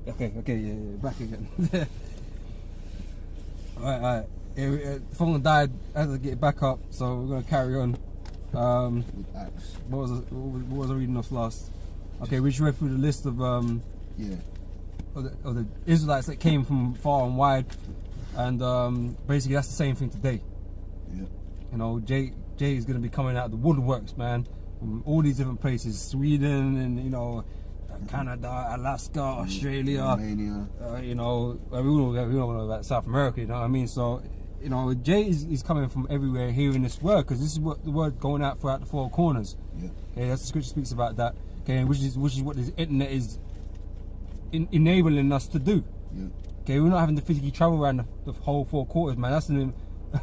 Okay, yeah, back again. Alright. Phone died, I had to get it back up, so we're gonna carry on. What was I reading off last? Okay, we just read through the list of of the Israelites that came from far and wide, and basically that's the same thing today. Yeah. You know, Jay is gonna be coming out of the woodworks, man, from all these different places, Sweden and Canada, Alaska, Australia, Romania. we don't know about South America, you know what I mean? So, Jay is coming from everywhere hearing this word, because this is what the word going out throughout the four corners. Yeah. Okay, that's the scripture speaks about that. Okay, which is what the internet is enabling us to do. Yeah. Okay, we're not having to physically travel around the whole four quarters, man. That's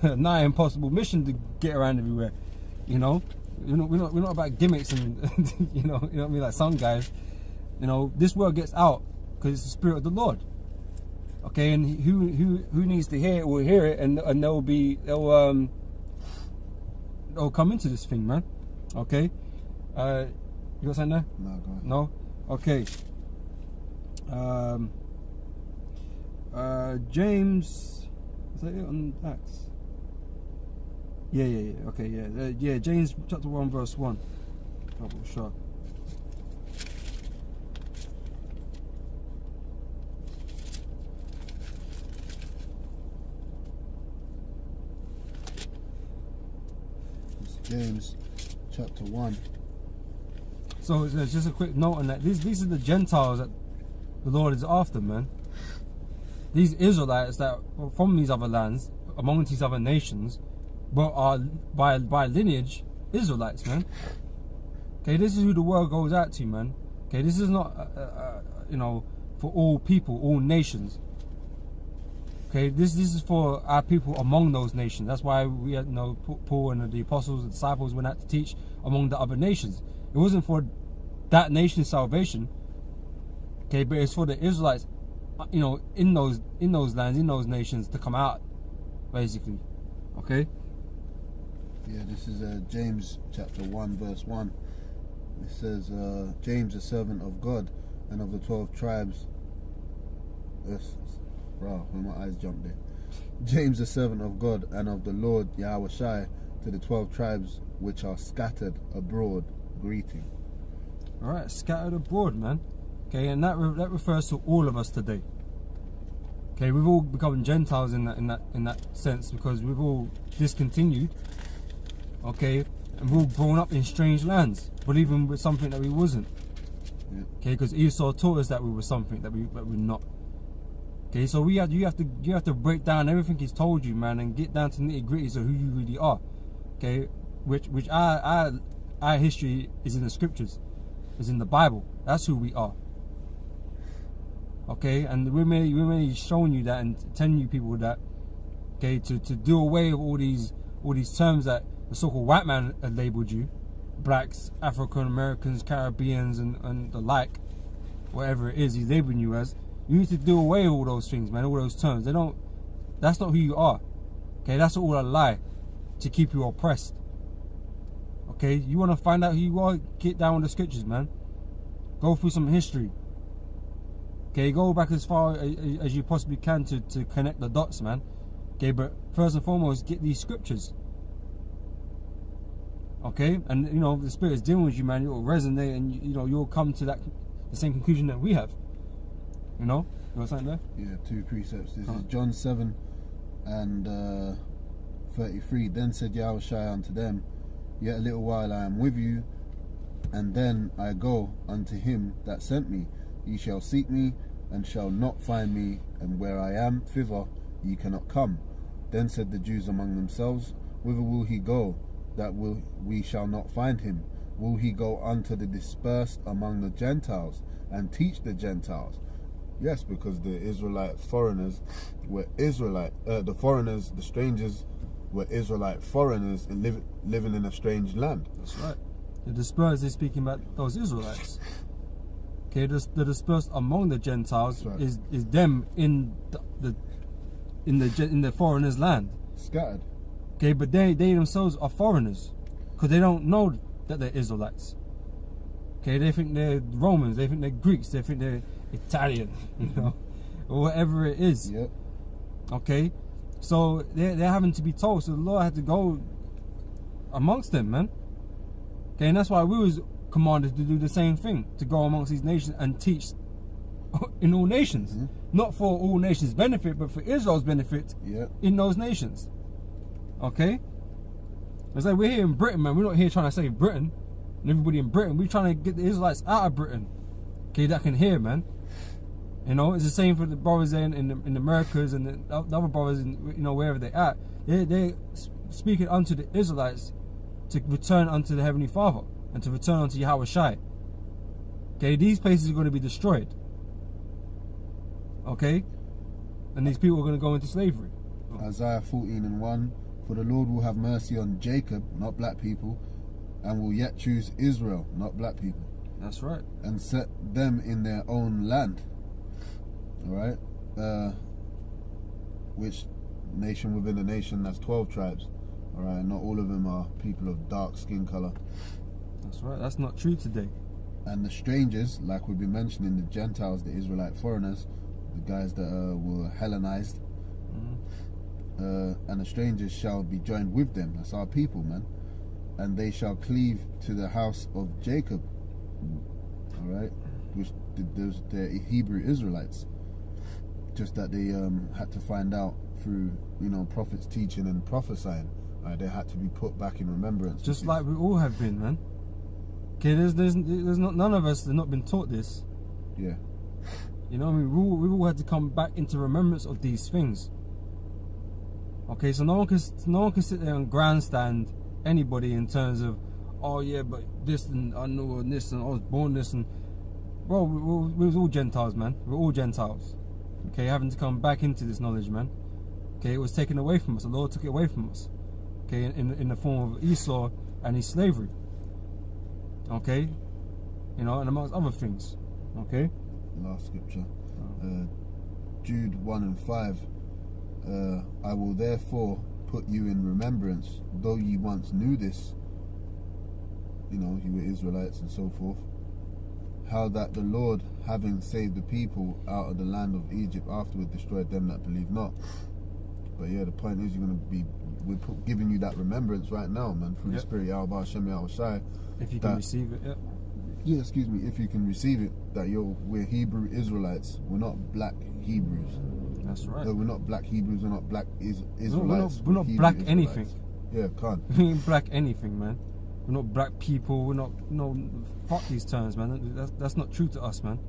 a nigh impossible mission to get around everywhere. We're not about gimmicks and you know what I mean, like some guys. This word gets out because it's the Spirit of the Lord. Okay, and who needs to hear it will hear it, and they'll come into this thing, man. Okay, you got something there? No, go ahead. No. Okay. James, is that it on Acts? Yeah. Okay, yeah. James chapter 1 verse 1. Double shot. James chapter 1. So there's just a quick note on that. These are the Gentiles that the Lord is after, man. These Israelites that are from these other lands, among these other nations, but are by lineage Israelites, man. Okay, this is who the word goes out to, man. Okay, this is not for all people, all nations. Okay, this is for our people among those nations. That's why we had Paul and the apostles and disciples went out to teach among the other nations. It wasn't for that nation's salvation. Okay, but it's for the Israelites, in those lands, in those nations, to come out, basically. Okay. Yeah, this is James chapter 1 verse 1. It says, James, a servant of God and of the 12 tribes. Bro, when my eyes jumped there. James, a servant of God and of the Lord Yahweh Shai, to the 12 tribes which are scattered abroad, greeting. Alright, scattered abroad, man. Okay, and that refers to all of us today. Okay, we've all become Gentiles in that sense, because we've all discontinued. Okay, and we've all grown up in strange lands, believing with something that we wasn't. Yeah. Okay, because Esau taught us that we were something that we're not. Okay, so you have to break down everything he's told you, man, and get down to nitty gritties of who you really are. Okay, which our history is in the scriptures, is in the Bible. That's who we are. Okay, and we're mainly showing you that and telling you people that. Okay, to do away with all these terms that the so-called white man had labeled you, blacks, African Americans, Caribbeans, and the like, whatever it is he's labeling you as. You need to do away with all those things, man, all those terms. That's not who you are. Okay, that's all a lie to keep you oppressed. Okay, you want to find out who you are, get down with the scriptures, man. Go through some history. Okay, go back as far as you possibly can to connect the dots, man. Okay, but first and foremost, get these scriptures. Okay, and the Spirit is dealing with you, man. It will resonate, and you'll come to the same conclusion that we have. You got something there? Yeah, 2 precepts. This is John 7 and 33. Then said Yahweh Shai unto them, Yet a little while I am with you, and then I go unto him that sent me. Ye shall seek me, and shall not find me, and where I am, thither ye cannot come. Then said the Jews among themselves, Whither will he go, that we shall not find him? Will he go unto the dispersed among the Gentiles, and teach the Gentiles? Yes, because the Israelite foreigners were the foreigners, the strangers, were Israelite foreigners and living in a strange land. That's right. The dispersed is speaking about those Israelites. Okay, the dispersed among the Gentiles is them in the foreigners' land. Scattered. Okay, but they themselves are foreigners, because they don't know that they're Israelites. Okay, they think they're Romans, they think they're Greeks, they think Italian, you know, or whatever it is. Yep. Okay, so they're having to be told. So the Lord had to go amongst them, man. Okay, and that's why we was commanded to do the same thing, to go amongst these nations and teach in all nations. Not for all nations' benefit, but for Israel's benefit in those nations. Okay? It's like we're here in Britain, man. We're not here trying to save Britain and everybody in Britain. We're trying to get the Israelites out of Britain. Okay, that can hear, man. You know, it's the same for the brothers in the Americas and the other brothers, in, you know, wherever they're at. They're speaking unto the Israelites to return unto the Heavenly Father and to return unto Yahweh Shai. Okay, these places are going to be destroyed. Okay? And these people are going to go into slavery. Isaiah 14:1, for the Lord will have mercy on Jacob, not black people, and will yet choose Israel, not black people. That's right. And set them in their own land. Alright? Which nation within a nation, that's 12 tribes. Alright, not all of them are people of dark skin colour. That's right, that's not true today. And the strangers, like we've been mentioning, the Gentiles, the Israelite foreigners, the guys that were Hellenized, and the strangers shall be joined with them. That's our people, man. And they shall cleave to the house of Jacob. Alright? Which those they're Hebrew Israelites. Just that they had to find out through, you know, prophets teaching and prophesying. They had to be put back in remembrance. Just like we all have been, man. Okay, there's not none of us that have not been taught this. Yeah. You know what I mean? We all had to come back into remembrance of these things. Okay, so no one can sit there and grandstand anybody in terms of, oh yeah, but this and I know this and I was born this and, bro, we was all Gentiles, man. We're all Gentiles. Okay, having to come back into this knowledge, man. Okay, it was taken away from us. The Lord took it away from us. Okay, in the form of Esau and his slavery. Okay, you know, and amongst other things. Okay. Last scripture, Jude 1:5. I will therefore put you in remembrance, though ye once knew this. You know, you were Israelites and so forth. How that the Lord, having saved the people out of the land of Egypt, afterward destroyed them that believe not. But yeah, the point is, we're giving you that remembrance right now, man, through the Spirit Yahweh Hashem Yahweh Shai. If you can receive it, yeah, excuse me, if you can receive it, that we're Hebrew Israelites. We're not black Hebrews. That's right. No, we're not black Hebrews. We're not black Israelites. We're not black Israelites. anything. Yeah, can't. We ain't black anything, man. We're not black people. We're not. No, fuck these terms, man. That's not true to us, man.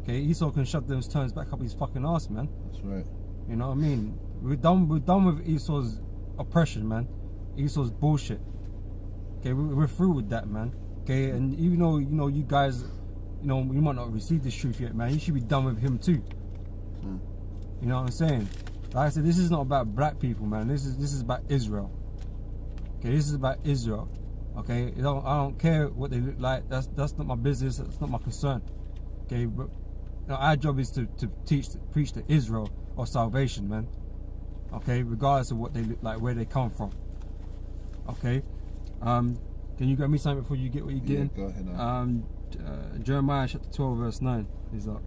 Okay, Esau can shove those terms back up his fucking ass, man. That's right. You know what I mean? We're done with Esau's oppression, man. Esau's bullshit. Okay, we're through with that, man. Okay, and even though, you know, you guys, you know, you might not receive this truth yet, man, you should be done with him too. You know what I'm saying? Like I said, this is not about black people, man. This is about Israel. Okay, this is about Israel. Okay, I don't care what they look like. That's not my business. That's not my concern. Okay, but you know, our job is to preach to Israel of salvation, man. Okay, regardless of what they look like, where they come from. Okay, can you grab me something before you get what you're getting? Yeah, go ahead. Jeremiah chapter 12 verse 9 is up.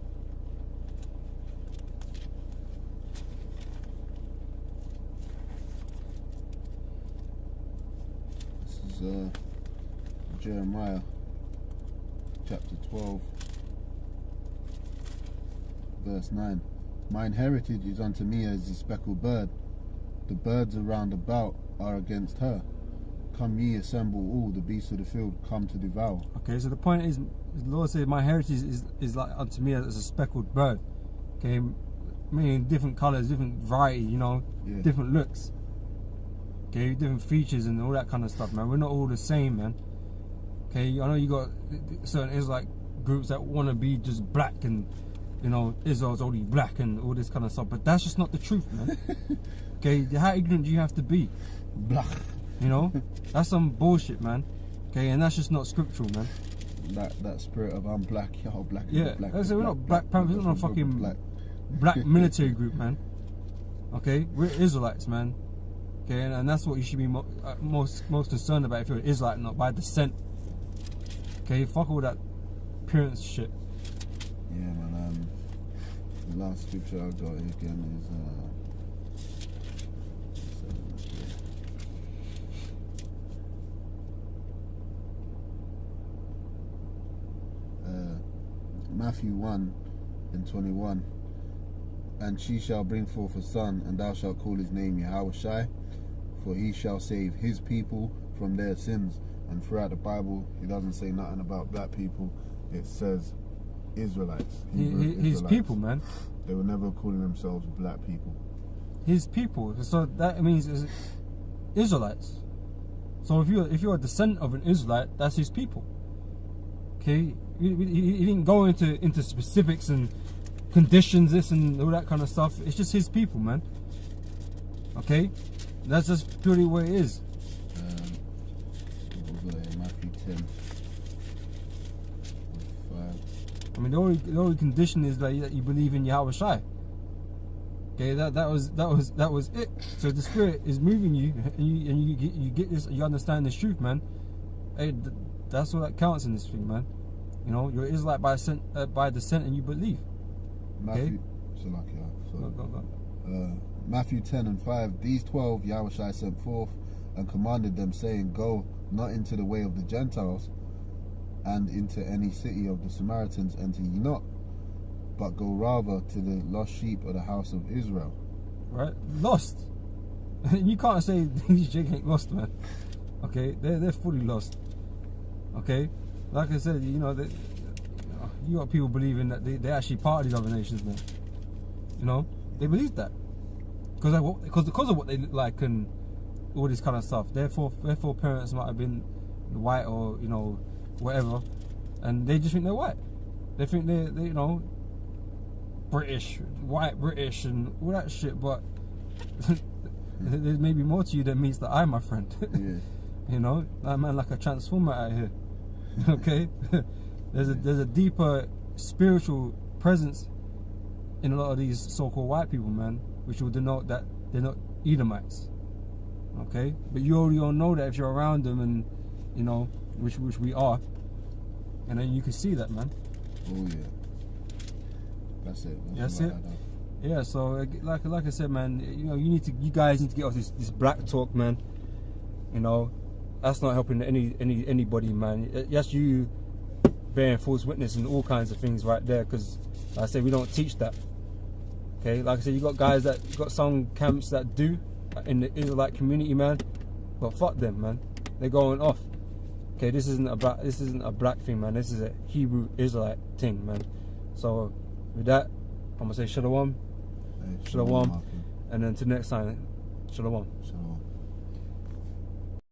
This is Jeremiah chapter 12 verse 9. Mine heritage is unto me as the speckled bird. The birds around about are against her. Come ye, assemble all the beasts of the field, come to devour. Okay, so the point is, the Lord said, my heritage is like unto me as a speckled bird. Okay, meaning different colours, different variety, you know, different looks. Okay, different features and all that kind of stuff, man. We're not all the same, man. Okay, I know you got certain Israelite groups that want to be just black and, you know, Israel's only black and all this kind of stuff, but that's just not the truth, man. Okay, how ignorant do you have to be? Black. You know, that's some bullshit, man. Okay, and that's just not scriptural, man. That spirit of I'm black, y'all black. Yeah, black, we're not black Panthers, we're not a fucking black military group, man. Okay, we're Israelites, man. Okay, and that's what you should be most concerned about if you're an Israelite, not by descent. Okay, fuck all that appearance shit. Yeah, man. The last scripture I got again is Matthew 1:21. And she shall bring forth a son, and thou shalt call his name Yahushai, for he shall save his people from their sins. And throughout the Bible, it doesn't say nothing about black people. It says Israelites. His people, man. They were never calling themselves black people. His people. So that means it's Israelites. So if you're a descendant of an Israelite, that's his people. Okay, he didn't go into specifics and conditions, this and all that kind of stuff. It's just his people, man. Okay, that's just purely what it is. Matthew 10. I mean, the only condition is that you believe in Yahweh Shai. Okay, that was it. So the Spirit is moving you, and you get this, you understand this truth, man. Hey, that's all that counts in this thing, man. You know, you're Israelite by descent, and you believe. Matthew, okay? Matthew 10:5. These 12 Yahweh Shai sent forth, and commanded them, saying, Go not into the way of the Gentiles, and into any city of the Samaritans enter ye not, but go rather to the lost sheep of the house of Israel. Right? Lost. You can't say these jigs ain't lost, man. Okay? They're fully lost. Okay? Like I said, you know, you got people believing that they're actually part of these other nations, man. You know? They believe that. Because of what they look like and all this kind of stuff. Therefore parents might have been white or, you know, whatever. And they just think they're white. They think they're you know, British, white British and all that shit, but there's maybe more to you than meets the eye, my friend. Yeah. You know, that man like a transformer out here. Okay? There's a deeper spiritual presence in a lot of these so-called white people, man, which will denote that they're not Edomites. Okay? But you already all know that if you're around them, and you know, which we are, and then you can see that, man. Oh yeah. That's it. That's it. Yeah. So like I said, man, you know, you guys need to get off this black talk, man. You know, that's not helping anybody, man. Yes, you bearing false witness and all kinds of things right there, because like I said, we don't teach that. Okay, like I said, you got some camps that do in the Israelite community, man, but fuck them, man. They're going off. Okay, this isn't a black thing, man. This is a Hebrew Israelite thing, man. So with that, I'm gonna say shalom, shalom, and then till next time, shalom. Shalom.